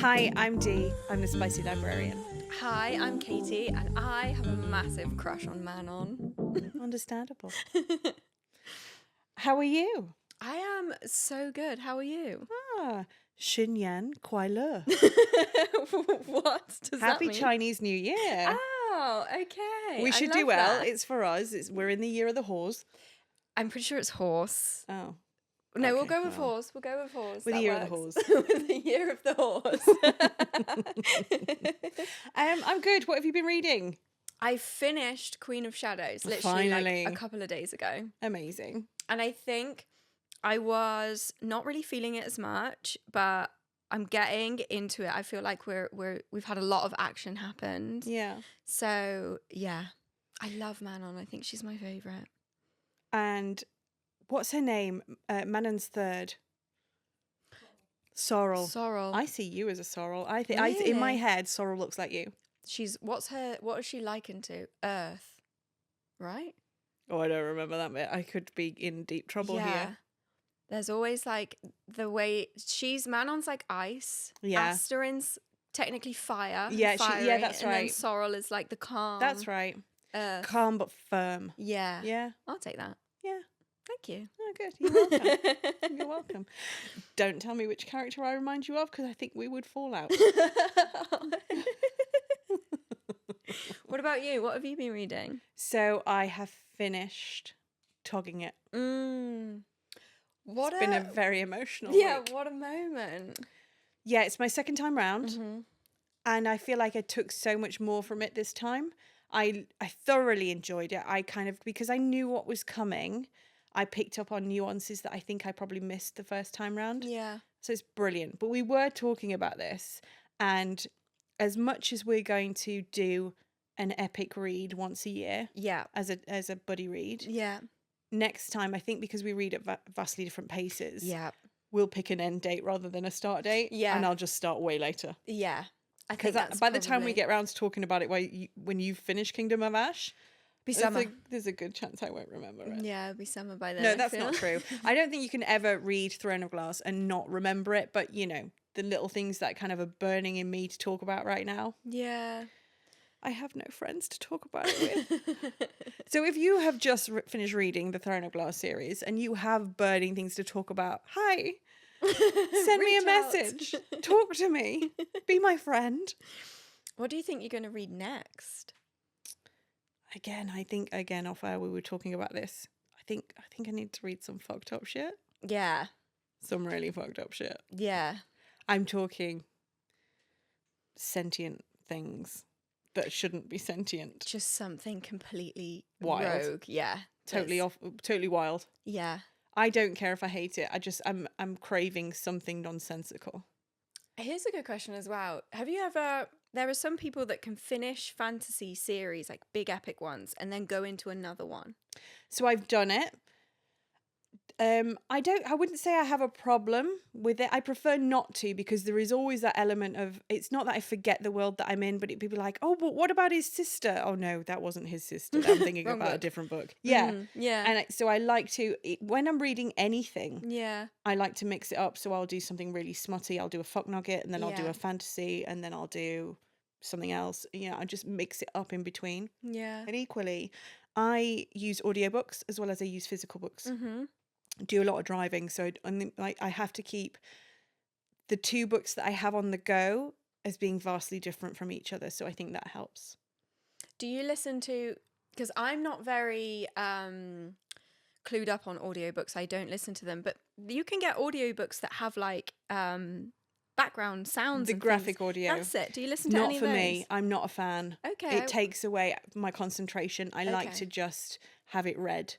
Hi, I'm Dee. I'm the Spicy Librarian. Hi, I'm Katie, and I have a massive crush on Manon. Understandable. How are you? I am so good. How are you? Ah, Xin Yan Kuai Le. What does that Happy mean? Chinese New Year. Oh, okay. We I should do love well. that. It's for us. We're in the year of the horse. I'm pretty sure it's horse. Oh. No, we'll Okay, go with well, horse. We'll go with horse. with the That year of the works. horse. With the year of the horse. I'm good. What have you been reading? I finished Queen of Shadows literally Finally. like a couple of days ago. Amazing. And I think I was not really feeling it as much, but I'm getting into it. I feel like we've had a lot of action happened. Yeah. So yeah, I love Manon. I think she's my favorite. And what's her name? Manon's third. Sorrel. Sorrel. I see you as a sorrel. I think in my Really? head, Sorrel looks like you. What is she likened to? Earth, right? Oh, I don't remember that bit. I could be in deep trouble here. There's always like the way Manon's like ice. Yeah. Asterin's technically fire. Yeah, fiery, that's and right. then Sorrel is like the calm. That's right. Earth. Calm but firm. Yeah. Yeah. I'll take that. Yeah. Thank you. Oh, good. You're welcome. You're welcome. Don't tell me which character I remind you of, because I think we would fall out. What about you? What have you been reading? So I have finished Togging It. It's been a very emotional week. What a moment. Yeah, it's my second time round. Mm-hmm. And I feel like I took so much more from it this time. I thoroughly enjoyed it. Because I knew what was coming, I picked up on nuances that I think I probably missed the first time round. Yeah. So it's brilliant. But we were talking about this, and as much as we're going to do an epic read once a year, Yeah. as a buddy read, Yeah. next time, I think because we read at vastly different paces, Yeah. we'll pick an end date rather than a start date. Yeah. And I'll just start way later. Yeah. I Because think that's by the time we probably- get around to talking about it, when you finish Kingdom of Ash, be summer. there's a good chance I won't remember it. Yeah, it'll be summer by then. No, I that's feel. not true. I don't think you can ever read Throne of Glass and not remember it. But, you know, the little things that kind of are burning in me to talk about right now. Yeah. I have no friends to talk about it with. So if you have just finished reading the Throne of Glass series and you have burning things to talk about, hi, send me a Reach out. message. Talk to me. Be my friend. What do you think you're going to read next? I think off air we were talking about this. I think I need to read some fucked up shit. Yeah. Some really fucked up shit. Yeah. I'm talking sentient things that shouldn't be sentient. Just something completely Wild. rogue. Yeah. Totally wild. Yeah. I don't care if I hate it. I'm craving something nonsensical. Here's a good question as well. Have you ever... There are some people that can finish fantasy series, like big epic ones, and then go into another one. So I've done it. I wouldn't say I have a problem with it. I prefer not to, because there is always that element of, it's not that I forget the world that I'm in, but people are like, oh, but what about his sister? Oh no, that wasn't his sister. I'm thinking Wrong about a book. different book. Yeah. Yeah. And so I like to, when I'm reading anything, Yeah. I like to mix it up. So I'll do something really smutty. I'll do a fuck nugget, and then I'll do Yeah. a fantasy, and then I'll do something else. You know, I just mix it up in between. Yeah. And equally, I use audiobooks as well as I use physical books. Mm-hmm. Do a lot of driving, so I have to keep the two books that I have on the go as being vastly different from each other, so I think that helps. Do you listen to... Because I'm not very clued up on audiobooks. I don't listen to them. But you can get audiobooks that have like background sounds The and graphic things. audio. That's it. Do you listen to Not any for of those? me. I'm not a fan. Okay. It takes away my concentration. I like Okay. to just have it read.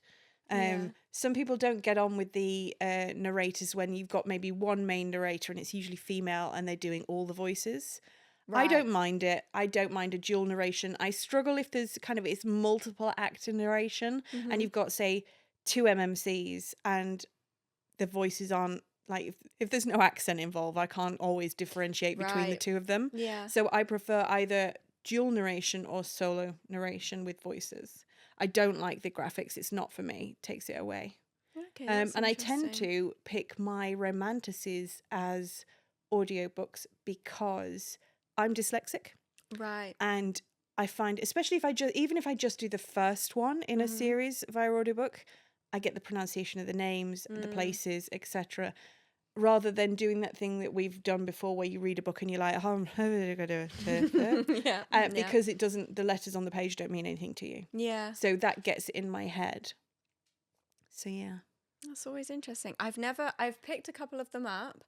Yeah. Some people don't get on with the narrators when you've got maybe one main narrator and it's usually female and they're doing all the voices. I don't mind it. I don't mind a dual narration. I struggle if there's it's multiple actor narration and you've got, say, 2 MMCs and the voices aren't, like, if there's no accent involved, I can't always differentiate between the Right. two of them. Yeah. So I prefer either dual narration or solo narration with voices. I don't like the graphics. It's not for me. It takes it away. Okay. And I tend to pick my romantasies as audiobooks because I'm dyslexic. Right. And I find, especially even if I just do the first one in a series via audiobook, I get the pronunciation of the names, the places, etc. Rather than doing that thing that we've done before where you read a book and you're like, because it doesn't, the letters on the page don't mean anything to you. Yeah. So that gets it in my head. So yeah. That's always interesting. I've picked a couple of them up,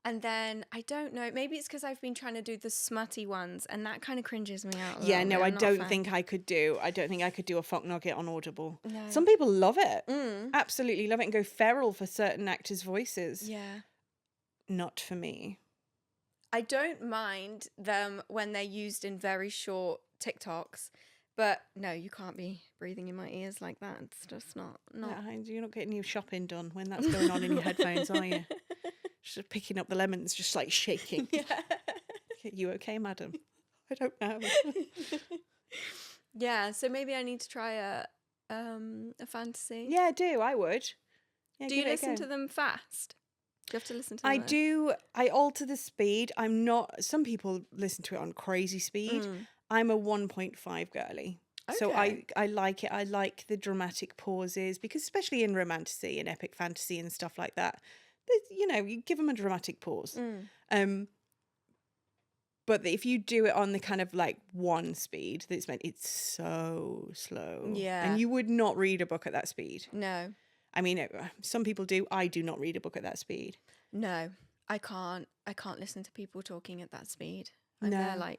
and then I don't know, maybe it's because I've been trying to do the smutty ones, and that kind of cringes me out. Yeah, no, I don't think I could do a Fuck Nugget on Audible. No. Some people love it. Absolutely love it and go feral for certain actors' voices. Yeah. Not for me. I don't mind them when they're used in very short TikToks, but no, you can't be breathing in my ears like that. It's just not. You're not getting your shopping done when that's going on in your headphones, are you? Just picking up the lemons, just like shaking. Yeah. You okay, madam? I don't know. Yeah, so maybe I need to try a fantasy. Yeah, I do. I would. Yeah, do you listen to them fast? Do you have to listen to them? I do. I alter the speed. I'm not. Some people listen to it on crazy speed. I'm a 1.5 girly. Okay. So I like it. I like the dramatic pauses because especially in romantasy and epic fantasy and stuff like that, you give them a dramatic pause. But if you do it on the kind of like one speed that it's so slow. Yeah. And you would not read a book at that speed. No. I mean, some people do. I do not read a book at that speed. No, I can't. I can't listen to people talking at that speed. And they're like,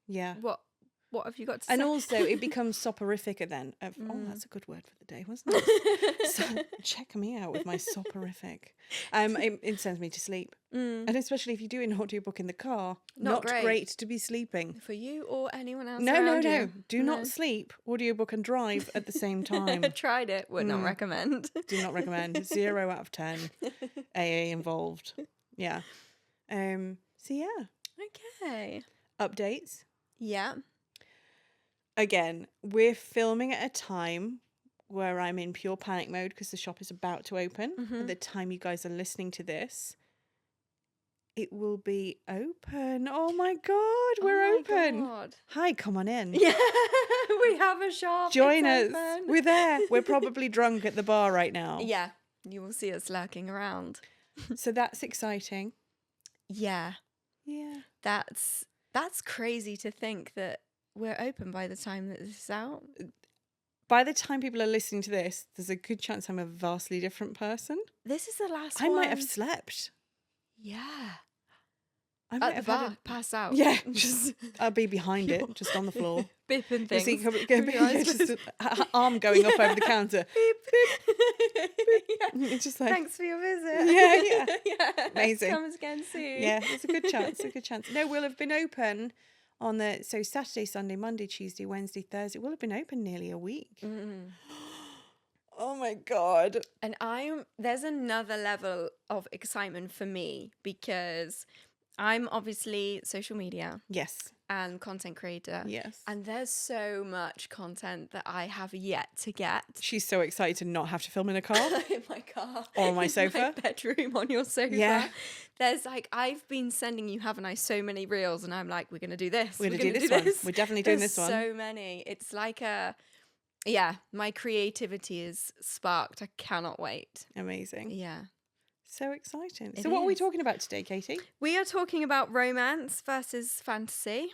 yeah. What have you got to say? And also, it becomes soporific then. Oh, that's a good word for the day, wasn't it? So check me out with my soporific. It sends me to sleep. And especially if you do an audiobook in the car, not great to be sleeping. For you or anyone else No. you. Do not sleep, audiobook and drive at the same time. Tried it, would not recommend. Do not recommend. 0 out of 10. AA involved. Yeah. So yeah. Okay. Updates. Yeah. Again, we're filming at a time where I'm in pure panic mode because the shop is about to open. At the time you guys are listening to this, it will be open. Oh my God, we're open. God. Hi, come on in. Yeah, we have a shop. Join us. We're there. We're probably drunk at the bar right now. Yeah, you will see us lurking around. So that's exciting. Yeah. Yeah. That's crazy to think that we're open by the time that this is out. By the time people are listening to this, there's a good chance I'm a vastly different person. This is the last I one. might have slept. Yeah. I might At the have bar, pass out. Yeah, I'll be behind it, just on the floor. Bipping things. Just an arm going up over the counter. Beep, beep, beep. It's just like, thanks for your visit. Yeah. Amazing. Come again soon. Yeah, there's a good chance. No, we'll have been open on so Saturday, Sunday, Monday, Tuesday, Wednesday, Thursday. We'll have been open nearly a week. Oh my God. And there's another level of excitement for me because I'm obviously social media. Yes. And content creator. Yes. And there's so much content that I have yet to get. She's so excited to not have to film in a car. In my car. Or on my sofa. My bedroom, on your sofa. Yeah. There's I've been sending you, haven't I, so many reels, and I'm like, we're going to do this. We're going to do this one. We're definitely doing this one. So many. It's like my creativity is sparked. I cannot wait. Amazing. Yeah. So exciting. So what are we talking about today, Katie? We are talking about romance versus fantasy.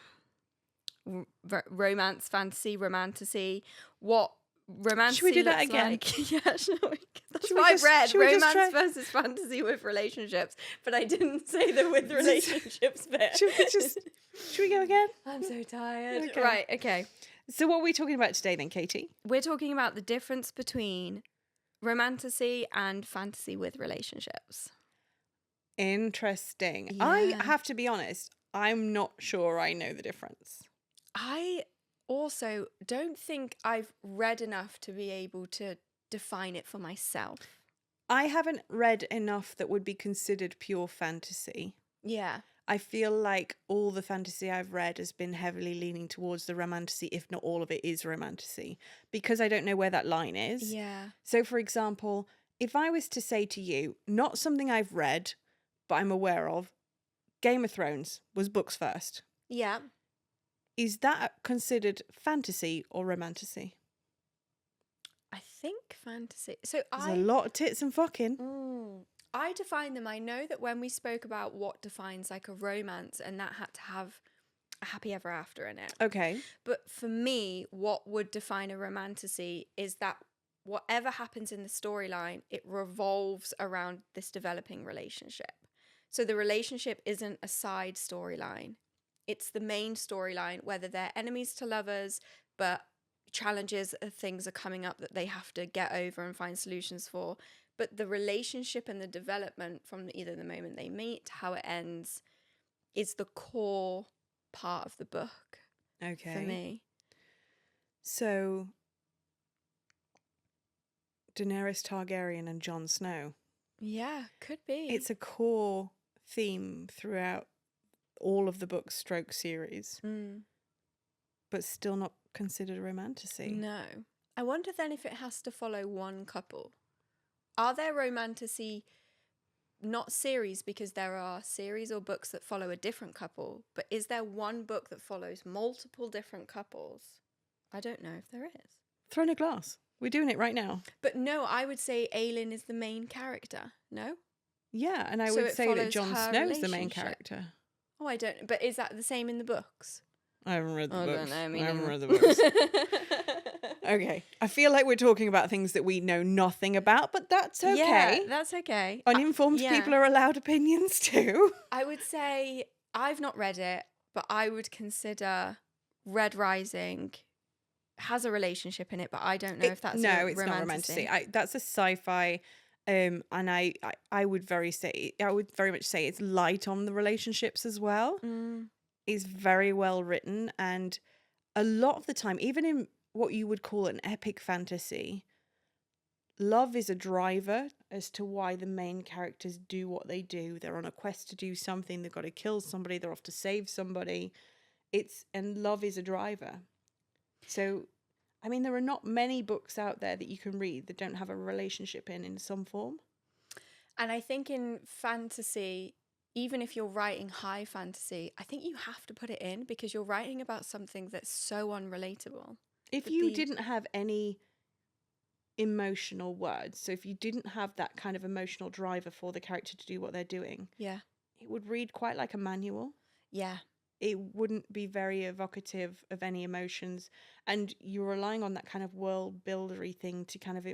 Romance, fantasy, romantasy. What romantasy Should we do that looks again? Like. Yeah, that's what I read. Romance versus fantasy with relationships. But I didn't say the with relationships bit. Should we go again? I'm so tired. Okay. Right, okay. So what are we talking about today then, Katie? We're talking about the difference between romantasy and fantasy with relationships. Interesting. Yeah. I have to be honest, I'm not sure I know the difference. I also don't think I've read enough to be able to define it for myself. I haven't read enough that would be considered pure fantasy. Yeah. I feel like all the fantasy I've read has been heavily leaning towards the romantasy, if not all of it is romantasy, because I don't know where that line is. Yeah. So, for example, if I was to say to you, not something I've read, but I'm aware of, Game of Thrones was books first. Yeah. Is that considered fantasy or romantasy? I think fantasy. So There's a lot of tits and fucking. I define them. I know that when we spoke about what defines like a romance, and that had to have a happy ever after in it. Okay. But for me, what would define a romantasy is that whatever happens in the storyline, it revolves around this developing relationship. So the relationship isn't a side storyline. It's the main storyline, whether they're enemies to lovers, but challenges, things are coming up that they have to get over and find solutions for. But the relationship and the development from either the moment they meet to how it ends is the core part of the book for me. So, Daenerys Targaryen and Jon Snow. Yeah, could be. It's a core theme throughout all of the book stroke series, but still not considered a romantasy. No. I wonder then if it has to follow one couple. Are there romantasy, not series, because there are series or books that follow a different couple, but is there one book that follows multiple different couples? I don't know if there is. Throne of Glass. We're doing it right now. But no, I would say Aelin is the main character. No? Yeah, and I would say that Jon Snow's the main character. Oh, I don't. But is that the same in the books? I haven't read the books. I haven't read the books. Okay. I feel like we're talking about things that we know nothing about, but that's okay. Yeah, that's okay. Uninformed people are allowed opinions too. I would say I've not read it, but I would consider Red Rising has a relationship in it, but I don't know if that's it's not romantasy. That's a sci-fi, and I would very much say it's light on the relationships as well. It's very well written, and a lot of the time, even in what you would call an epic fantasy, love is a driver as to why the main characters do what they do. They're on a quest to do something. They've got to kill somebody. They're off to save somebody. And love is a driver. So, I mean, there are not many books out there that you can read that don't have a relationship in some form. And I think in fantasy, even if you're writing high fantasy, I think you have to put it in because you're writing about something that's so unrelatable. If you didn't have any emotional words, so if you didn't have that kind of emotional driver for the character to do what they're doing, yeah, it would read quite like a manual. Yeah. It wouldn't be very evocative of any emotions, and you're relying on that kind of world buildery thing to kind of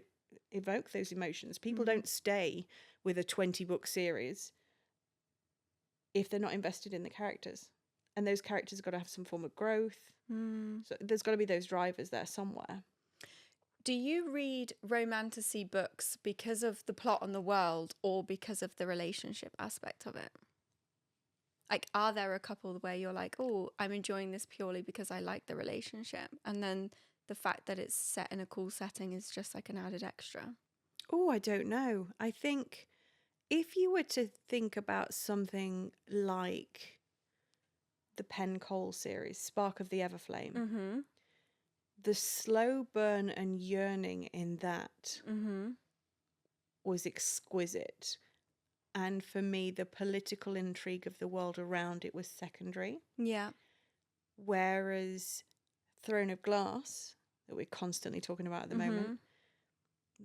evoke those emotions. People don't stay with a 20-book series if they're not invested in the characters, and those characters have got to have some form of growth. So there's got to be those drivers there somewhere. Do you read romantasy books because of the plot and the world or because of the relationship aspect of it? Like, are there a couple where you're like, oh, I'm enjoying this purely because I like the relationship, and then the fact that it's set in a cool setting is just like an added extra? Oh, I don't know. I think if you were to think about something like the Penn Cole series, Spark of the Everflame, the slow burn and yearning in that was exquisite. And for me, the political intrigue of the world around it was secondary. Yeah. Whereas Throne of Glass, that we're constantly talking about at the moment,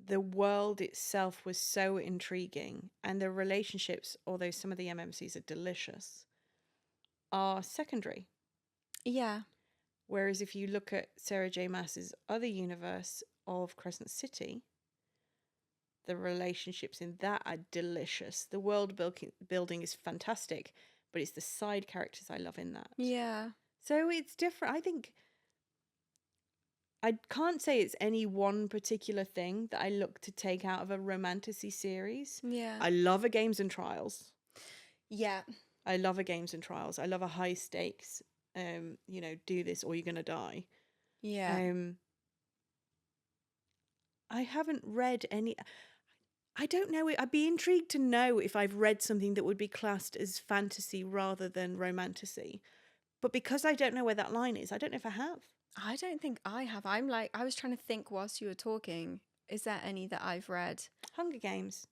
the world itself was so intriguing. And the relationships, although some of the MMCs are delicious, are secondary. Yeah. Whereas if you look at Sarah J. Maas's other universe of Crescent City, the relationships in that are delicious. The world building is fantastic, but it's the side characters I love in that. Yeah. So it's different. I think I can't say it's any one particular thing that I look to take out of a romantasy series. Yeah. I love a Games and Trials. Yeah. I love a Games and Trials. I love a high stakes, do this or you're going to die. Yeah. I haven't read any. I don't know. I'd be intrigued to know if I've read something that would be classed as fantasy rather than romantasy. But because I don't know where that line is, I don't know if I have. I don't think I have. I was trying to think whilst you were talking. Is there any that I've read? Hunger Games.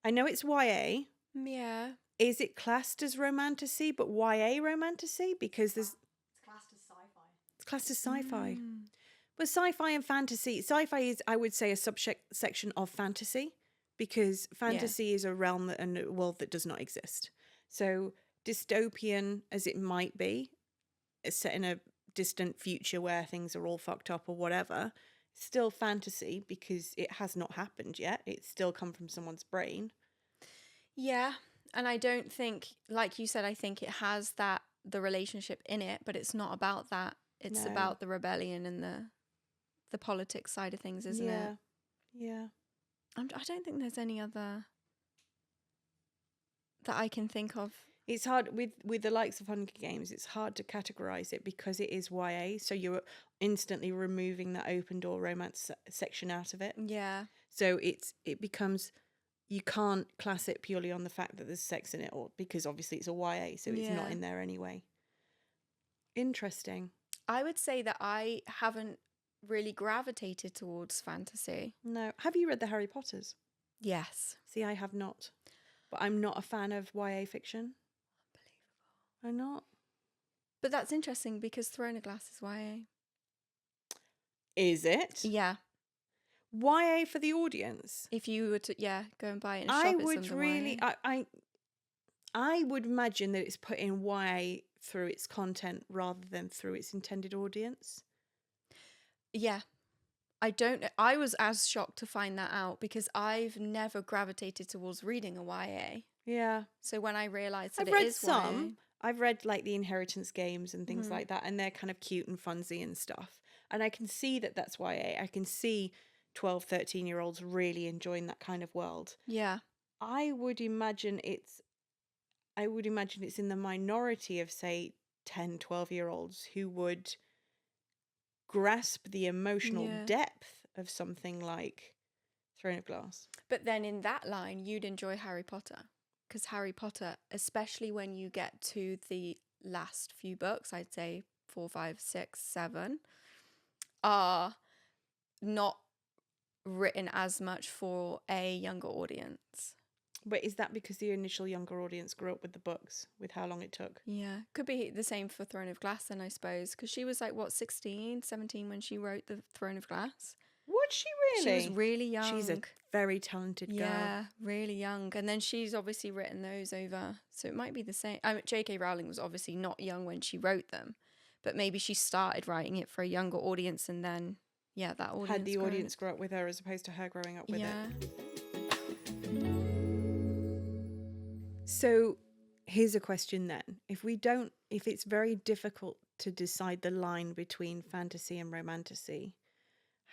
I know it's YA. Yeah. Is it classed as romantasy, but YA romantasy? Because It's classed as sci-fi. it's classed as sci-fi. Mm. But sci-fi and fantasy, sci-fi is, I would say, a subsection of fantasy, because fantasy is a realm and a world that does not exist. So dystopian as it might be, it's set in a distant future where things are all fucked up or whatever, still fantasy because it has not happened yet. It's still come from someone's brain. Yeah. And I don't think, like you said, I think it has the relationship in it, but it's not about that. It's No. about the rebellion and the politics side of things, isn't it? Yeah. I don't think there's any other that I can think of. It's hard with the likes of Hunger Games. It's hard to categorize it because it is YA. So you're instantly removing that open door romance section out of it. Yeah. So it becomes, you can't class it purely on the fact that there's sex in it, or because obviously it's a YA, so it's not in there anyway. Interesting. I would say that I haven't really gravitated towards fantasy. No. Have you read the Harry Potters? Yes. See, I have not. But I'm not a fan of YA fiction. Unbelievable. I'm not. But that's interesting because Throne of Glass is YA. Is it? Yeah. YA for the audience? If you were to, go and buy it in a shop, I it's would under really, YA. I would imagine that it's put in YA through its content rather than through its intended audience. Yeah. I was as shocked to find that out because I've never gravitated towards reading a YA. Yeah. So when I realised that I've it read is some. I've read like the Inheritance games and things Mhm. like that, and they're kind of cute and funsy and stuff. And I can see that that's YA. I can see 12, 13-year-olds really enjoying that kind of world. Yeah. I would imagine it's in the minority of, say, 10, 12-year-olds who would grasp the emotional Yeah. depth of something like Throne of Glass. But then in that line, you'd enjoy Harry Potter. Because Harry Potter, especially when you get to the last few books, I'd say 4, 5, 6, 7, are not written as much for a younger audience. But is that because the initial younger audience grew up with the books, with how long it took? Yeah. Could be the same for Throne of Glass then, I suppose. Because she was like, 16, 17 when she wrote the Throne of Glass? Would she really? She was really young. She's a very talented girl. Yeah, really young. And then she's obviously written those over. So it might be the same. J.K. Rowling was obviously not young when she wrote them. But maybe she started writing it for a younger audience and then, that audience had the audience grow up with her as opposed to her growing up with it. So here's a question then. If it's very difficult to decide the line between fantasy and romantasy,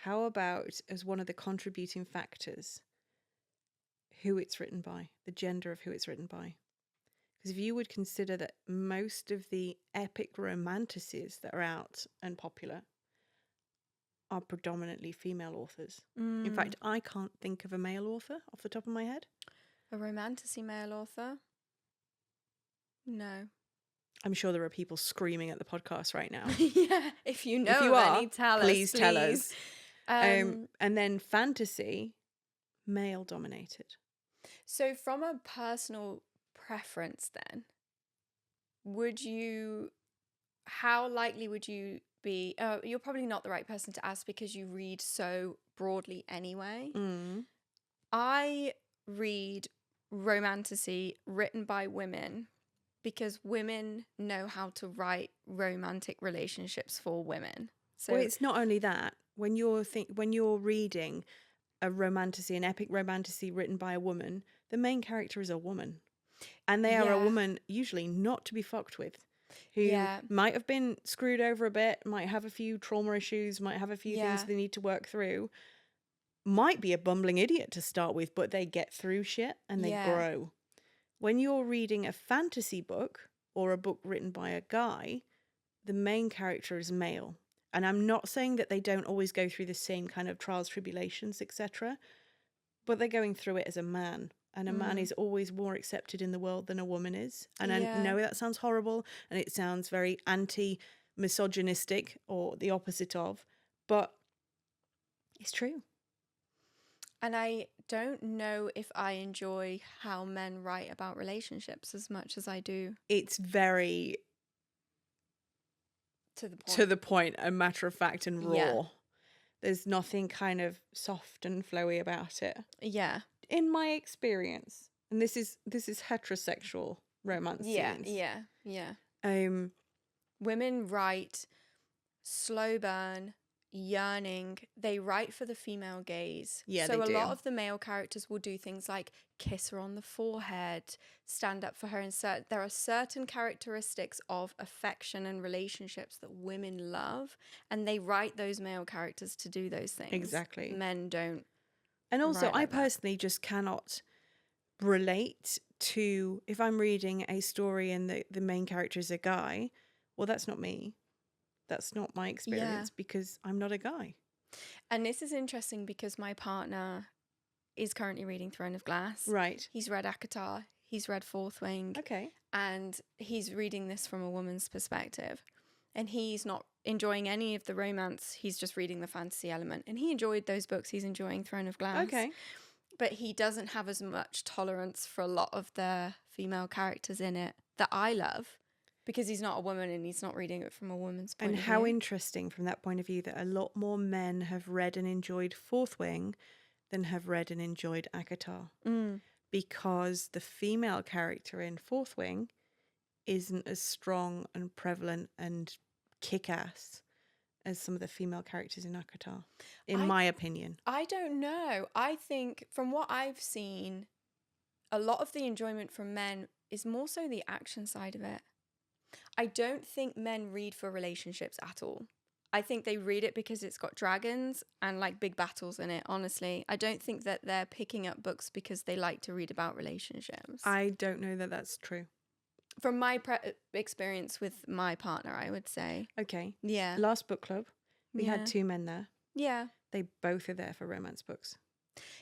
how about, as one of the contributing factors, who it's written by, the gender of who it's written by? Because if you would consider that most of the epic romantasies that are out and popular are predominantly female authors. In fact, I can't think of a male author off the top of my head. A romantasy male author? No. I'm sure there are people screaming at the podcast right now. Yeah, if you know If you of any, are, please tell us. Um, And then fantasy, male dominated. So from a personal preference then, how likely would you be, you're probably not the right person to ask because you read so broadly anyway. I read romantasy written by women because women know how to write romantic relationships for women. So Well, it's not only that. When you're reading a romantasy, an epic romantasy written by a woman, the main character is a woman. And they are a woman usually not to be fucked with, who might have been screwed over a bit, might have a few trauma issues, might have a few things they need to work through, might be a bumbling idiot to start with, but they get through shit and they grow. When you're reading a fantasy book or a book written by a guy, the main character is male. And I'm not saying that they don't always go through the same kind of trials, tribulations, etc., but they're going through it as a man. And a man is always more accepted in the world than a woman is. And I know that sounds horrible and it sounds very anti-misogynistic or the opposite of, but it's true. And I don't know if I enjoy how men write about relationships as much as I do It's very to the point. to the point, a matter of fact and raw. Yeah. There's nothing kind of soft and flowy about it, Yeah. in my experience. And this is heterosexual romance scenes. Yeah. Um Women write slow burn, yearning. They write for the female gaze. Yeah, so they a do. lot of the male characters will do things like kiss her on the forehead, stand up for her, and there are certain characteristics of affection and relationships that women love, and they write those male characters to do those things. Exactly. Men don't. And also, write I like that. personally just cannot relate to, if I'm reading a story and the main character is a guy, well, that's not me. That's not my experience because I'm not a guy. And this is interesting because my partner is currently reading Throne of Glass. Right. He's read ACOTAR. He's read Fourth Wing. Okay. And he's reading this from a woman's perspective. And he's not enjoying any of the romance. He's just reading the fantasy element. And he enjoyed those books. He's enjoying Throne of Glass. Okay. But he doesn't have as much tolerance for a lot of the female characters in it that I love, because he's not a woman and he's not reading it from a woman's point And of how view. interesting from that point of view that a lot more men have read and enjoyed Fourth Wing than have read and enjoyed ACOTAR. Because the female character in Fourth Wing isn't as strong and prevalent and kick-ass as some of the female characters in ACOTAR, in my opinion. I don't know. I think from what I've seen, a lot of the enjoyment from men is more so the action side of it. I don't think men read for relationships at all. I think they read it because it's got dragons and like big battles in it, honestly. I don't think that they're picking up books because they like to read about relationships. I don't know that that's true. From my experience with my partner, I would say. Okay. Yeah. Last book club, we Yeah. had 2 men there. Yeah. They both are there for romance books.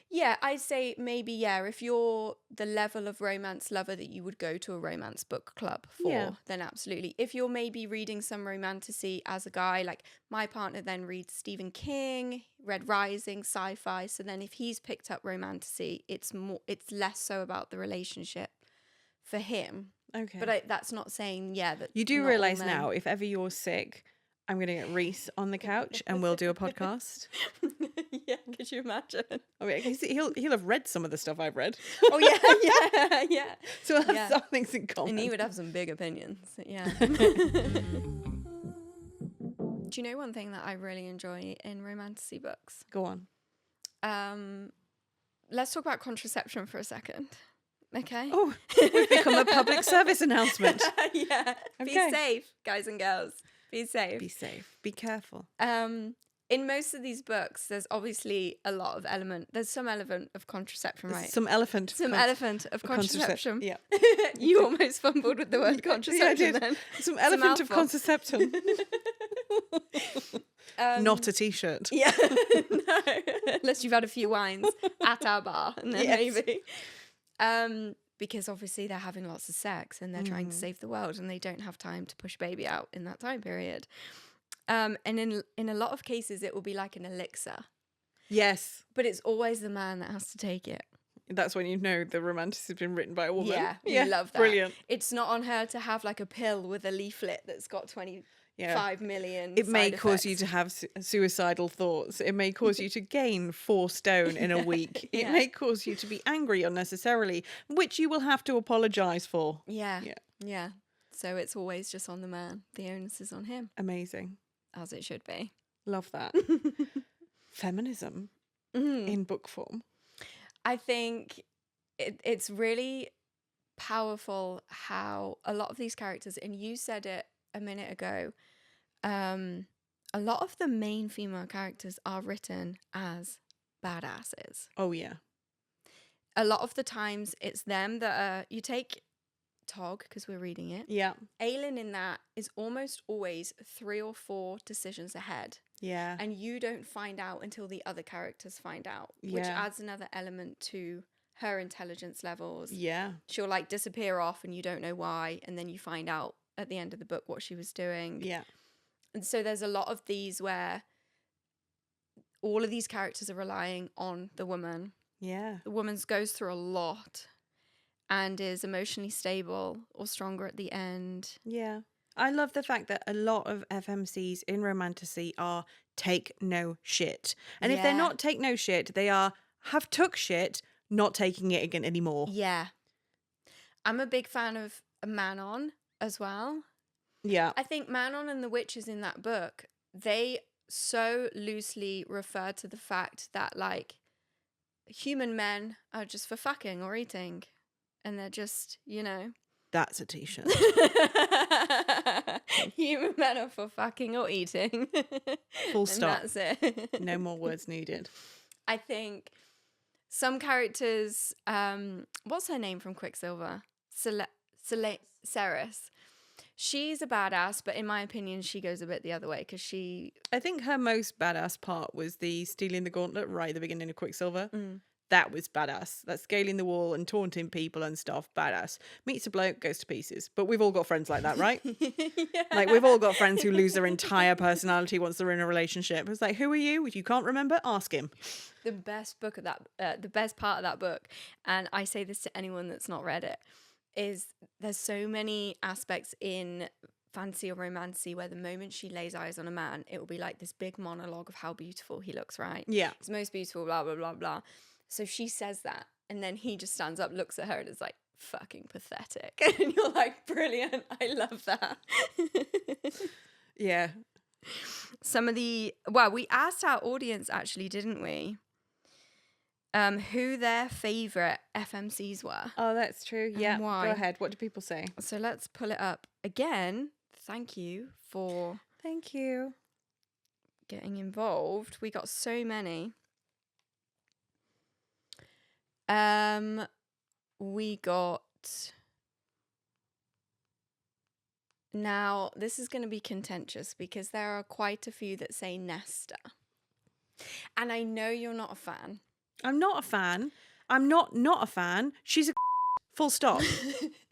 Yeah, I'd say maybe, yeah, if you're the level of romance lover that you would go to a romance book club for, then absolutely. If you're maybe reading some romantasy as a guy, like my partner then reads Stephen King, Red Rising, sci-fi. So then if he's picked up romantasy, it's less so about the relationship for him. Okay. But that's not saying, that you do not all realise men- now, if ever you're sick, I'm going to get Reese on the couch and we'll do a podcast. Yeah, could you imagine? Oh, yeah, he'll have read some of the stuff I've read. Oh, yeah. So we'll have Yeah. some things in common. And he would have some big opinions. Yeah. Do you know one thing that I really enjoy in romantasy books? Go on. Let's talk about contraception for a second. Okay. Oh, we've become a public service announcement. Yeah. Okay. Be safe, guys and girls. Be safe. Be safe. Be careful. In most of these books, there's obviously there's some element of contraception, right? Some elephant. Elephant of contraception. Yeah. You almost fumbled with the word contraception did. then. Some elephant of mouthful. contraception. Not a t-shirt. Yeah. No. Unless you've had a few wines at our bar, and then Yes. maybe. Because obviously they're having lots of sex and they're trying to save the world and they don't have time to push baby out in that time period. And in a lot of cases, it will be like an elixir, Yes. but it's always the man that has to take it. That's when you know the romantic has been written by a woman. Yeah, you love that. Brilliant. It's not on her to have like a pill with a leaflet that's got 25 million. It may side cause you effects. to have suicidal thoughts. It may cause you to gain 4 stone in a week. It Yeah. may cause you to be angry unnecessarily, which you will have to apologise for. Yeah. So it's always just on the man. The onus is on him, Amazing. as it should be. Love that. Feminism Mhm. in book form. I think it's really powerful how a lot of these characters, and you said it a minute ago, a lot of the main female characters are written as badasses. Oh, yeah. A lot of the times it's them that are, you take Tog, because we're reading it. Yeah. Aelin in that is almost always 3 or 4 decisions ahead. Yeah. And you don't find out until the other characters find out, which Yeah. adds another element to her intelligence levels. Yeah. She'll like disappear off and you don't know why, and then you find out at the end of the book what she was doing. Yeah. And so there's a lot of these where all of these characters are relying on the woman. Yeah. The woman goes through a lot and is emotionally stable or stronger at the end. Yeah. I love the fact that a lot of FMCs in Romantasy are take no shit. And if they're Yeah. not take no shit, they are have took shit, not taking it again anymore. Yeah. I'm a big fan of Manon as well. Yeah. I think Manon and the witches in that book, they so loosely refer to the fact that, like, human men are just for fucking or eating. And they're just, you know. That's a t-shirt. Human men are for fucking or eating. Full stop. And that's it. No more words needed. I think some characters, what's her name from Quicksilver? Ceres. She's a badass, but in my opinion, she goes a bit the other way because she... I think her most badass part was the stealing the gauntlet right at the beginning of Quicksilver. Mm. That was badass. That scaling the wall and taunting people and stuff, badass. Meets a bloke, goes to pieces. But we've all got friends like that, right? Yeah. Like, we've all got friends who lose their entire personality once they're in a relationship. It's like, who are you? If you can't remember, ask him. The best book of that, the best part of that book, and I say this to anyone that's not read it, is there's so many aspects in fantasy or romantasy where the moment she lays eyes on a man, it will be like this big monologue of how beautiful he looks, right? Yeah. He's most beautiful, blah, blah, blah, blah. So she says that, and then he just stands up, looks at her, and is like, fucking pathetic. And you're like, brilliant. I love that. Yeah. Some of we asked our audience, actually, didn't we? Who their favourite FMCs were. Oh, that's true. Yeah. why. Go ahead. What do people say? So let's pull it up. Again, thank you for Thank you. getting involved. We got so many. We got... Now, this is going to be contentious because there are quite a few that say Nesta. And I know you're not a fan. I'm not a fan. I'm not a fan. She's a full stop.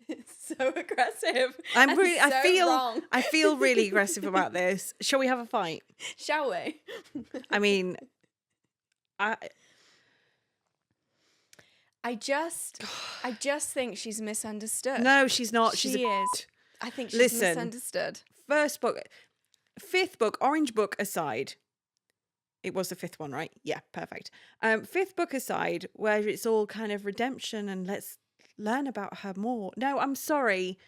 It's so aggressive. I'm and really. so I wrong. feel really aggressive about this. Shall we have a fight? Shall we? I mean, I just think she's misunderstood. no, she's not. She's She a is. I think she's Listen. misunderstood. First book, fifth book, Orange Book aside. It was the fifth one, right? Yeah, perfect. Fifth book aside, where it's all kind of redemption and let's learn about her more. No, I'm sorry.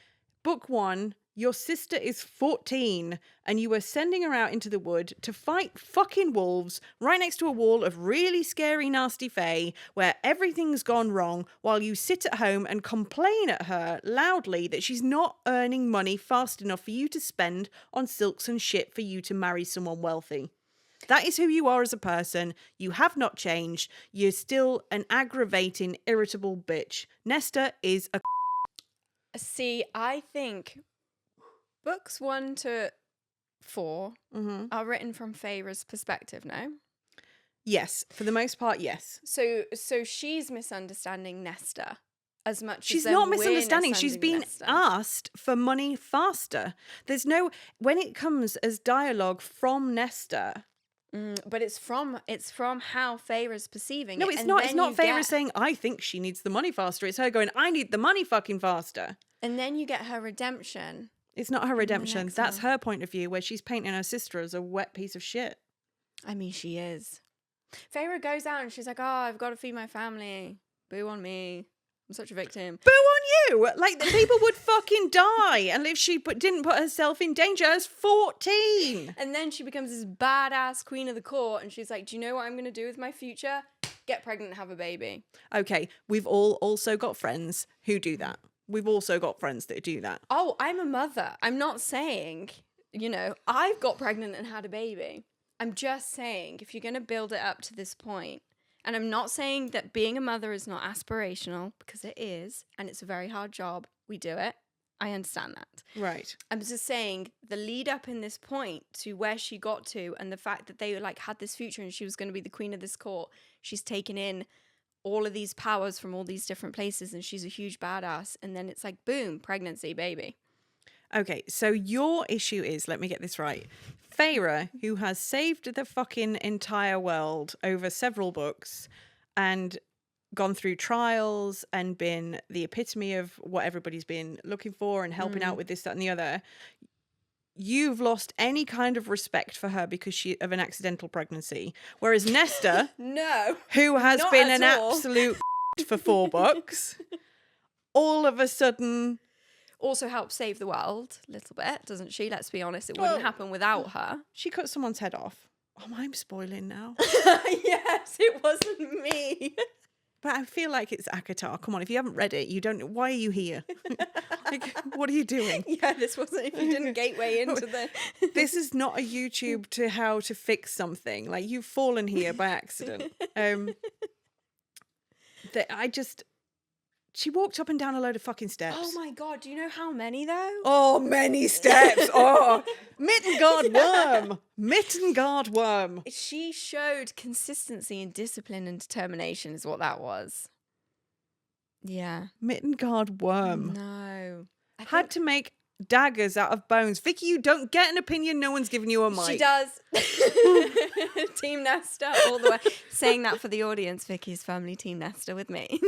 Book one, your sister is 14 and you were sending her out into the wood to fight fucking wolves right next to a wall of really scary, nasty fae where everything's gone wrong while you sit at home and complain at her loudly that she's not earning money fast enough for you to spend on silks and shit for you to marry someone wealthy. That is who you are as a person. You have not changed. You're still an aggravating, irritable bitch. Nesta is a... See, I think books 1 to 4 are written from Feyre's perspective, no? Yes, for the most part, yes. So she's misunderstanding Nesta as much She's as not we're misunderstanding. She's been Nesta. asked for money faster. There's no... When it comes as dialogue from Nesta... But it's from how Feyre's perceiving No, it. it's And not. It's then not you Feyre get- saying, I think she needs the money faster. It's her going, I need the money fucking faster. And then you get her redemption. It's not her redemption. next That's one. her point of view, where she's painting her sister as a wet piece of shit. I mean, she is. Feyre goes out and she's like, oh, I've got to feed my family. Boo on me. I'm such a victim. Boo on you! Like, the people would fucking die. And if she didn't put herself in danger as 14. And then she becomes this badass queen of the court. And she's like, do you know what I'm going to do with my future? Get pregnant and have a baby. Okay, we've all also got friends who do that. We've also got friends that do that. Oh, I'm a mother. I'm not saying, I've got pregnant and had a baby. I'm just saying, if you're going to build it up to this point, and I'm not saying that being a mother is not aspirational, because it is, and it's a very hard job. We do it. I understand that. Right. I'm just saying the lead up in this point to where she got to and the fact that they had this future and she was going to be the queen of this court. She's taken in all of these powers from all these different places and she's a huge badass. And then it's like, boom, pregnancy, baby. Okay, so your issue is, let me get this right. Feyre, who has saved the fucking entire world over several books and gone through trials and been the epitome of what everybody's been looking for and helping out with this, that, and the other, you've lost any kind of respect for her because of an accidental pregnancy. Whereas Nesta, No, who has not been at an all. absolute for 4 books, all of a sudden... Also helps save the world a little bit, doesn't she? Let's be honest, it wouldn't happen without her. She cut someone's head off. Oh, I'm spoiling now. Yes, it wasn't me. But I feel like it's ACOTAR. Come on, if you haven't read it, you don't... Why are you here? Like, what are you doing? Yeah, this wasn't, if you didn't gateway into the... This is not a YouTube to how to fix something. Like, you've fallen here by accident. She walked up and down a load of fucking steps. Oh my God, do you know how many though? Oh, many steps. Oh, Mittengard worm. Mittengard worm. She showed consistency and discipline and determination is what that was. Yeah. Mittengard worm. No. Had to make daggers out of bones. Vicky, you don't get an opinion. No one's giving you a mic. She does. Team Nesta all the way. Saying that for the audience, Vicky's family Team Nesta with me.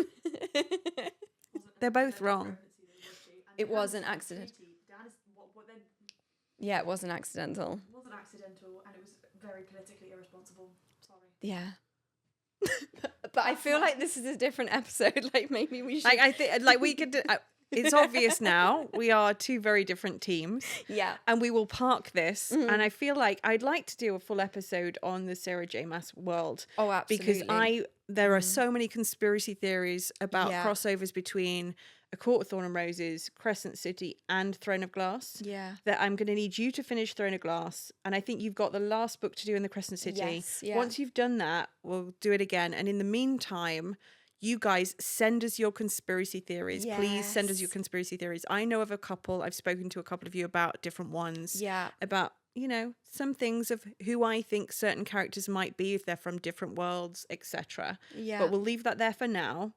They're both wrong. It was an accident. Yeah, it wasn't accidental. It wasn't accidental, and it was very politically irresponsible. Sorry. Yeah. But I feel like this is a different episode. Like maybe we should. Like, I think, like, we could. It's obvious now. We are 2 very different teams. Yeah. And we will park this. And I feel like I'd like to do a full episode on the Sarah J. Maas world. Oh, absolutely. Because there are so many conspiracy theories about Yeah. crossovers between A Court of Thorn and Roses, Crescent City, and Throne of Glass. Yeah. That I'm going to need you to finish Throne of Glass. And I think you've got the last book to do in the Crescent City. Yes, yeah. Once you've done that, we'll do it again. And in the meantime, you guys send us your conspiracy theories. Yes. Please send us your conspiracy theories. I know of a couple. I've spoken to a couple of you about different ones. Yeah. About, you know, some things of who I think certain characters might be if they're from different worlds, etc. Yeah. But we'll leave that there for now.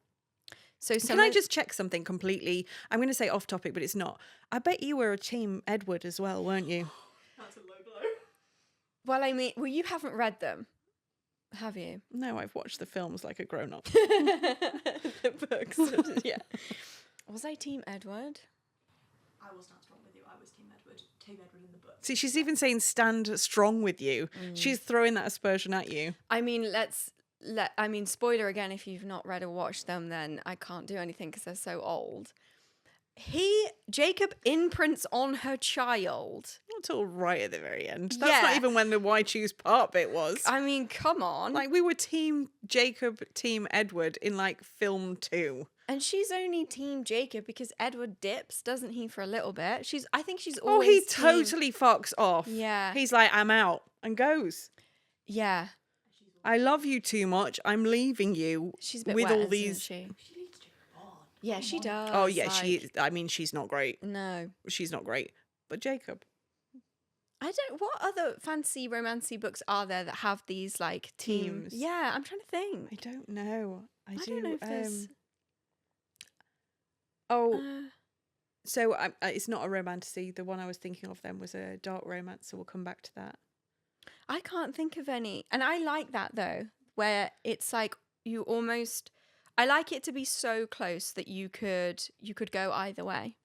So Can I just check something completely? I'm going to say off topic, but it's not. I bet you were a team Edward as well, weren't you? That's a low blow. Well, I mean, you haven't read them, have you? No, I've watched the films like a grown-up. The books. Yeah. Was I Team Edward? I was not strong with you. I was Team Edward. Team Edward in the book. See, she's even saying stand strong with you. She's throwing that aspersion at you. I mean, spoiler again, if you've not read or watched them, then I can't do anything because they're so old. Jacob imprints on her child. Not till right at the very end. That's not Yeah. even when the why choose part bit was. I mean, come on. Like, we were team Jacob, team Edward in like film 2. And she's only Team Jacob because Edward dips, doesn't he, for a little bit? I think she's Oh, always he team- totally fucks off. Yeah. He's like, I'm out, and goes. Yeah. I love you too much. I'm leaving you She's a bit with wet, all isn't these. she? She leads Jacob on. Yeah, she does. Oh yeah, like- I mean, she's not great. No. She's not great. But Jacob. What other fancy romancy books are there that have these like Teams. Yeah, I'm trying to think. I don't know. I don't know if there's. So it's not a romantasy. The one I was thinking of then was a dark romance. So we'll come back to that. I can't think of any. And I like that though, where it's like you almost I like it to be so close that you could go either way.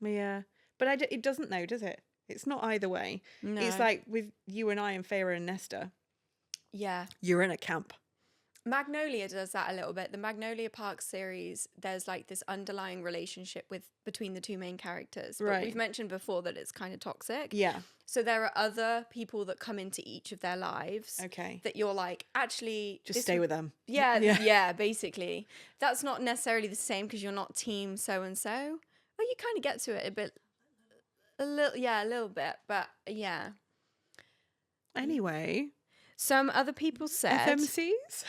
Yeah, but it doesn't though, does it? It's not either way. No. It's like with you and I and Feyre and Nesta. Yeah. You're in a camp. Magnolia does that a little bit. The Magnolia Park series, there's like this underlying relationship between the 2 main characters. But Right. we've mentioned before that it's kind of toxic. Yeah. So there are other people that come into each of their lives Okay. that you're like, actually... Just this stay would- with them. Yeah, Yeah. yeah, basically. That's not necessarily the same because you're not team so-and-so. Well, you kind of get to it a little bit, but yeah. Anyway. Some other people said... FMCs?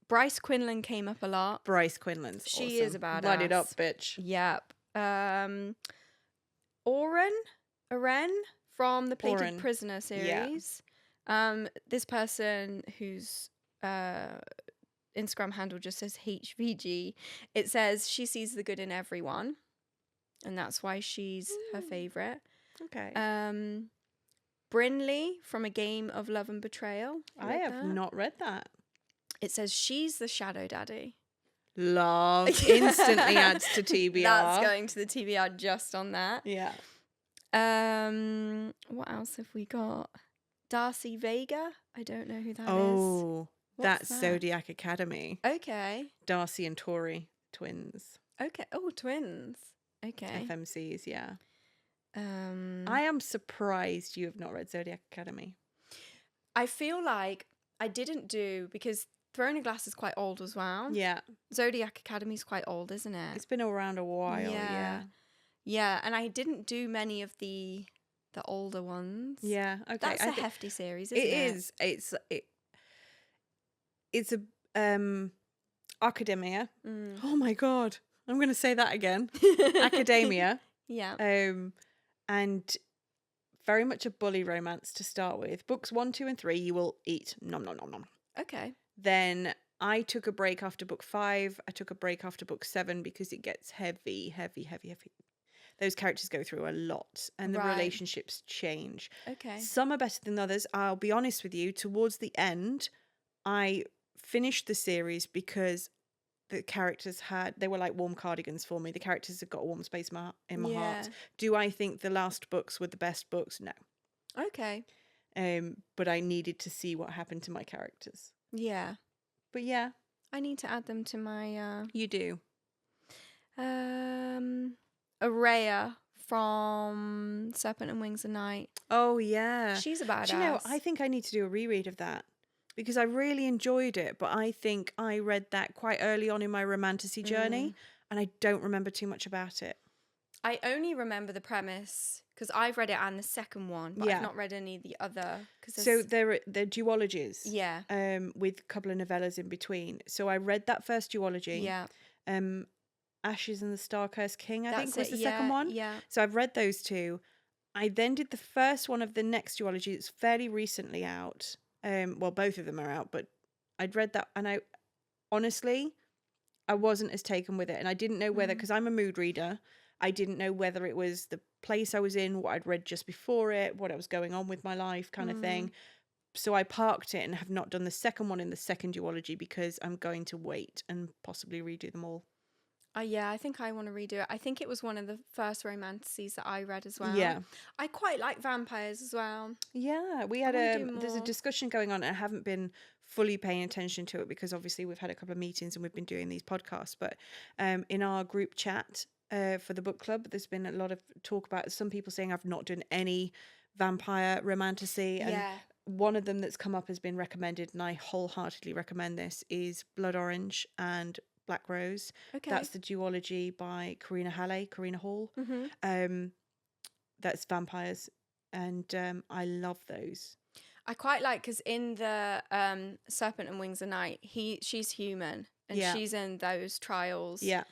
Bryce Quinlan came up a lot. Bryce Quinlan's She awesome. is a badass. Light it up, bitch. Yep. Oren from the Plated Oren. Prisoner series. This person whose Instagram handle just says HVG. It says she sees the good in everyone, and that's why she's her favorite. Okay. Brinley from A Game of Love and Betrayal. I have not read that. It says she's the shadow daddy. Love. Instantly adds to TBR. That's going to the TBR just on that. Yeah. What else have we got? Darcy Vega. I don't know who that is. Oh, What's that's that? Zodiac Academy. Okay. Darcy and Tori, twins. Okay. Oh, twins. Okay. FMCs, yeah. I I am surprised you have not read Zodiac Academy. feel like I didn't do, because Throne of Glass is quite old as well. Yeah. Zodiac Academy is quite old, isn't it? It's been around a while, yeah. Yeah, and I didn't do many of the older ones. Yeah, okay. That's a hefty series, isn't it? It is. It's a academia. Oh my god. I'm going to say that again. Academia. Yeah. And very much a bully romance to start with. Books 1, 2, and 3 you will eat. Nom nom nom nom. Okay. Then I took a break after book 5. I took a break after book 7 because it gets heavy. Those characters go through a lot and the Right. relationships change. Okay. Some are better than others. I'll be honest with you, towards the end, I finished the series because the characters they were like warm cardigans for me. The characters had got a warm space in my heart. Do I think the last books were the best books? No. Okay. But I needed to see what happened to my characters. Yeah. But yeah, I need to add them to my you do. Araya from Serpent and Wings of Night. Oh yeah. She's a badass. Do you know, I think I need to do a reread of that because I really enjoyed it, but I think I read that quite early on in my Romantasy journey and I don't remember too much about it. I only remember the premise because I've read it and the second one, but Yeah. I've not read any of the other. So they're duologies. Yeah. With a couple of novellas in between. So I read that first duology. Yeah. Ashes and the Star-Cursed King, I think That's was it, the second one. Yeah. So I've read those two. I then did the first one of the next duology. It's fairly recently out. Well, both of them are out, but I'd read that and I honestly wasn't as taken with it. And I didn't know whether, because I'm a mood reader, I didn't know whether it was the place I was in, what I'd read just before it, what was going on with my life kind of thing. So I parked it and have not done the second one in the second duology because I'm going to wait and possibly redo them all. Yeah, I think I want to redo it. I think it was one of the first romantasies that I read as well. Yeah. I quite like vampires as well. Yeah, we had there's a more. discussion going on and I haven't been fully paying attention to it because obviously we've had a couple of meetings and we've been doing these podcasts, but in our group chat for the book club, there's been a lot of talk about some people saying I've not done any vampire romantasy, and one of them that's come up has been recommended, and I wholeheartedly recommend this, is Blood Orange and Black Rose. Okay. That's the duology by Karina Hall. That's vampires, and I love those. I quite like, because in the Serpent and Wings of Night, she's human and she's in those trials. Yeah.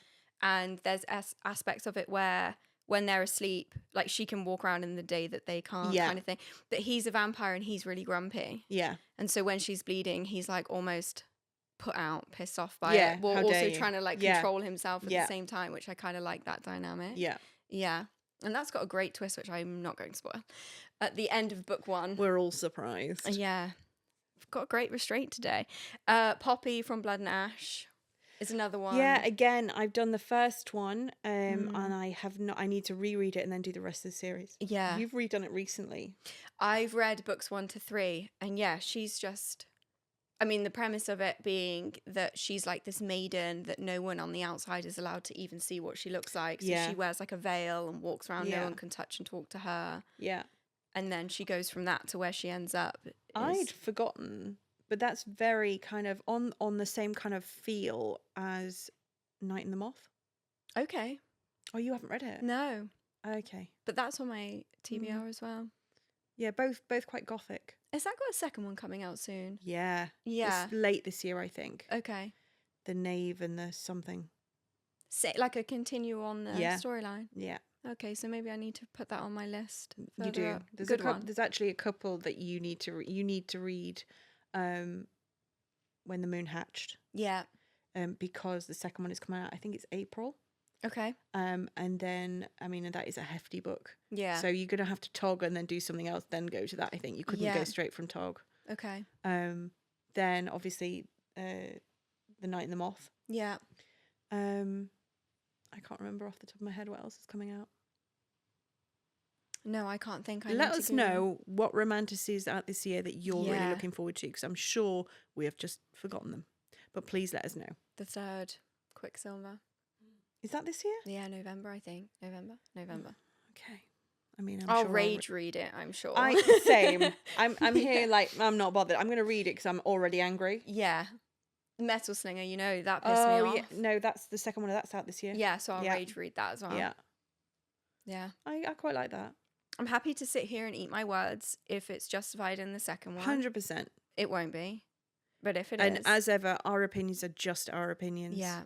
And there's aspects of it where when they're asleep, like she can walk around in the day that they can't, kind of thing. But he's a vampire and he's really grumpy. Yeah. And so when she's bleeding, he's like almost put out, pissed off by it, while also trying to like control himself at the same time, which I kind of like that dynamic. Yeah. Yeah. And that's got a great twist, which I'm not going to spoil. At the end of book 1. We're all surprised. Yeah. I've got great restraint today. Poppy from Blood and Ash is another one. Yeah, again, I've done the first one, and I have not. I need to reread it and then do the rest of the series. Yeah. You've redone it recently. I've read books 1 to 3, and yeah, she's just, I mean, the premise of it being that she's like this maiden that no one on the outside is allowed to even see what she looks like. So she wears like a veil and walks around, no one can touch and talk to her. Yeah. And then she goes from that to where she ends up. I'd forgotten, but that's very kind of on the same kind of feel as Night and the Moth. Okay. Oh, you haven't read it? No. Okay. But that's on my TBR as well. Yeah, both quite gothic. Has that got a second one coming out soon? Yeah. Yeah. It's late this year, I think. Okay. The Knave and the something. Like a continue on the storyline? Yeah. Okay, so maybe I need to put that on my list. You do. There's actually a couple that you need to read when the moon hatched. Yeah. Because the second one is coming out, I think it's April. Okay. And then, I mean, that is a hefty book. Yeah. So you're going to have to tog and then do something else, then go to that, I think. You couldn't go straight from tog. Okay. Then, obviously, The Night and the Moth. Yeah. I can't remember off the top of my head what else is coming out. No, I can't think. Let us know what Romantasy is out this year that you're really Yeah. looking forward to, because I'm sure we have just forgotten them. But please let us know. The third Quicksilver. Is that this year? Yeah, November, I think. November. Okay. I mean, I'll sure rage read it, I'm sure. Same. I'm here like, I'm not bothered. I'm going to read it because I'm already angry. Yeah. Metal Slinger, you know, that pissed me off. Yeah. No, that's the second one that's out this year. Yeah, so I'll rage read that as well. Yeah. Yeah. I quite like that. I'm happy to sit here and eat my words if it's justified in the second one. 100%. It won't be. But if it is. And as ever, our opinions are just our opinions. Yeah,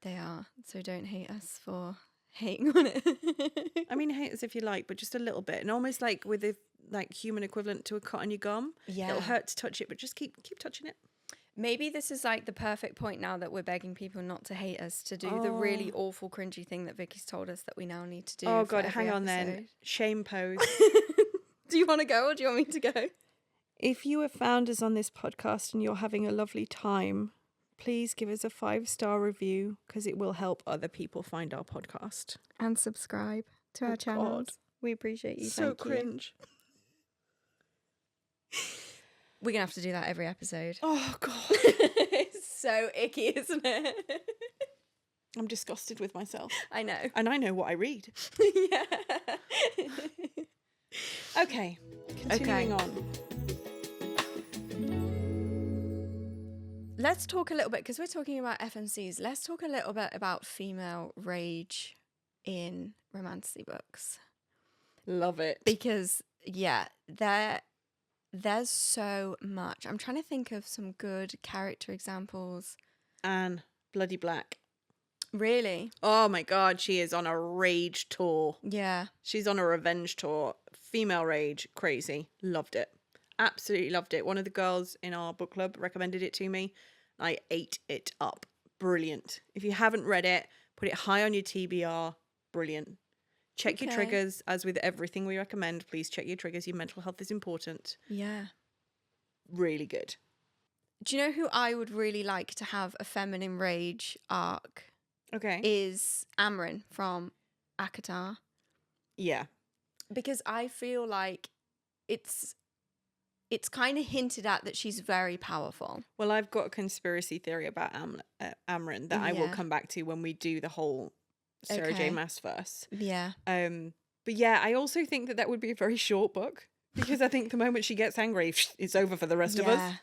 they are. So don't hate us for hating on it. I mean, hate us if you like, but just a little bit. And almost like with the human equivalent to a cut on your gum. Yeah. It'll hurt to touch it, but just keep touching it. Maybe this is like the perfect point now that we're begging people not to hate us, to do the really awful, cringy thing that Vicky's told us that we now need to do. Oh, for God, every hang on then. episode. Shame pose. Do you want to go or do you want me to go? If you have found us on this podcast and you're having a lovely time, please give us a 5-star review, because it will help other people find our podcast. And subscribe to our channels. God. We appreciate you. So Thank you. cringe. We're going to have to do that every episode. Oh, God. It's so icky, isn't it? I'm disgusted with myself. I know. And I know what I read. Yeah. Okay. Continuing on. Let's talk a little bit, because we're talking about FMCs. Let's talk a little bit about female rage in romantasy books. Love it. Because, yeah, there's so much. I'm trying to think of some good character examples. Anne, Bloody Black. Really? Oh my God, she is on a rage tour. Yeah. She's on a revenge tour. Female rage, crazy. Loved it. Absolutely loved it. One of the girls in our book club recommended it to me. I ate it up. Brilliant. If you haven't read it, put it high on your TBR. Brilliant. Check your triggers. As with everything we recommend, please check your triggers. Your mental health is important. Yeah. Really good. Do you know who I would really like to have a feminine rage arc? Okay. Is Amryn from Akatar. Yeah. Because I feel like it's kind of hinted at that she's very powerful. Well, I've got a conspiracy theory about Amryn that I will come back to when we do the whole Sarah J. Maas verse. Yeah. But yeah, I also think that would be a very short book, because I think the moment she gets angry, it's over for the rest of us.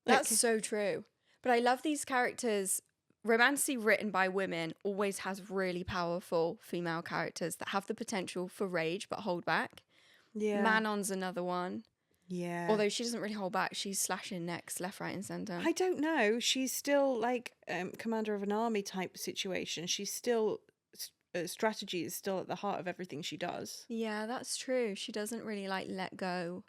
That's so true. But I love these characters. Romantasy written by women always has really powerful female characters that have the potential for rage but hold back. Yeah. Manon's another one. Yeah. Although she doesn't really hold back. She's slashing necks left, right and centre. I don't know. She's still like commander of an army type situation. She's still, strategy is still at the heart of everything she does. Yeah, that's true. She doesn't really like let go.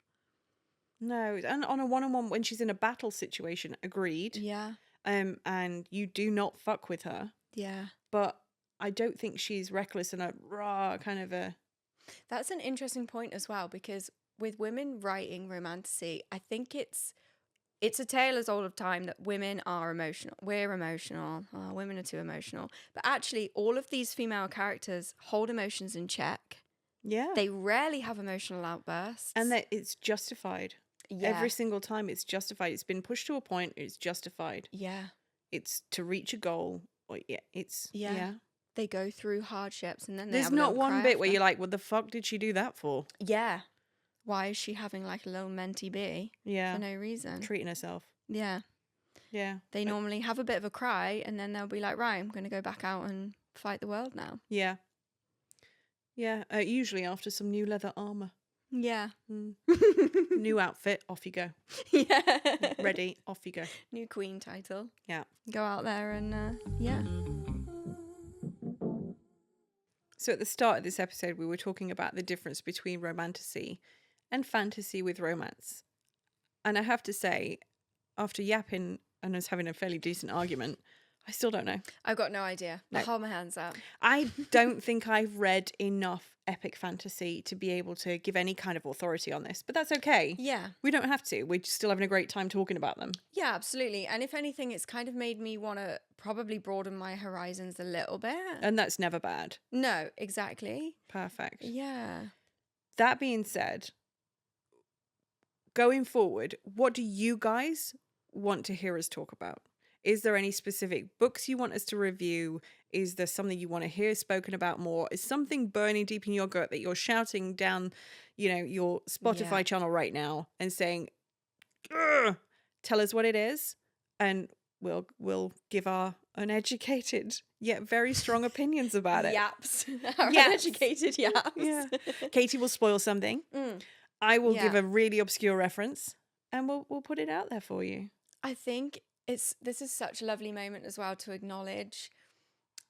No. And on a one-on-one, when she's in a battle situation, agreed. Yeah. And you do not fuck with her. Yeah. But I don't think she's reckless and a raw kind of a... That's an interesting point as well, because with women writing romantasy, I think it's a tale as old of time that women are emotional. We're emotional. Oh, women are too emotional. But actually, all of these female characters hold emotions in check. Yeah. They rarely have emotional outbursts. And that it's justified. Yeah. Every single time it's justified. It's been pushed to a point, it's justified. Yeah. It's to reach a goal. Or yeah. They go through hardships and then There's not one bit where you're like, what the fuck did she do that for? Yeah. Why is she having like a little mentee bee? Yeah. For no reason. Treating herself. Yeah. Yeah. They normally have a bit of a cry and then they'll be like, right, I'm going to go back out and fight the world now. Yeah. Yeah. Usually after some new leather armor. Yeah. New outfit, off you go. Yeah. Ready, off you go. New queen title. Yeah. Go out there and, yeah. So at the start of this episode, we were talking about the difference between romantasy and fantasy with romance. And I have to say, after yapping and us having a fairly decent argument, I still don't know. I've got no idea. No. I hold my hands up. I don't think I've read enough epic fantasy to be able to give any kind of authority on this, but that's okay. Yeah. We don't have to. We're still having a great time talking about them. Yeah, absolutely. And if anything, it's kind of made me want to probably broaden my horizons a little bit. And that's never bad. No, exactly. Perfect. Yeah. That being said, going forward, what do you guys want to hear us talk about? Is there any specific books you want us to review? Is there something you want to hear spoken about more? Is something burning deep in your gut that you're shouting down, your Spotify channel right now and saying, "Ugh," tell us what it is, and we'll give our uneducated yet very strong opinions about it. Yaps. Our Yaps. uneducated yaps. Yeah. Katie will spoil something. Mm. I will Yeah. give a really obscure reference, and we'll put it out there for you. I think this is such a lovely moment as well to acknowledge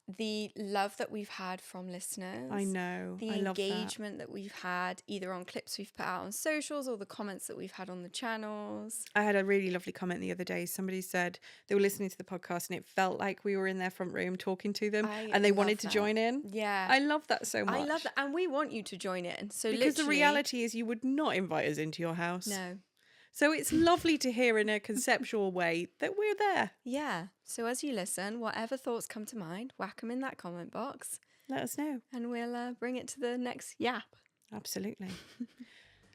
the love that we've had from listeners. I know. The I love that. engagement that we've had either on clips we've put out on socials or the comments that we've had on the channels. I had a really lovely comment the other day. Somebody said they were listening to the podcast and it felt like we were in their front room talking to them, and they love wanted to that. join in. Yeah. I love that so much. I love that. And we want you to join in. So Because the literally- reality is you would not invite us into your house. No. So it's lovely to hear in a conceptual way that we're there. Yeah. So as you listen, whatever thoughts come to mind, whack them in that comment box Let us know. and we'll bring it to the next yap. Absolutely.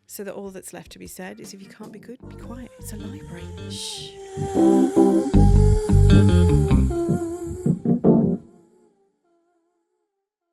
So that all that's left to be said is if you can't be good, be quiet. It's a library. Shh.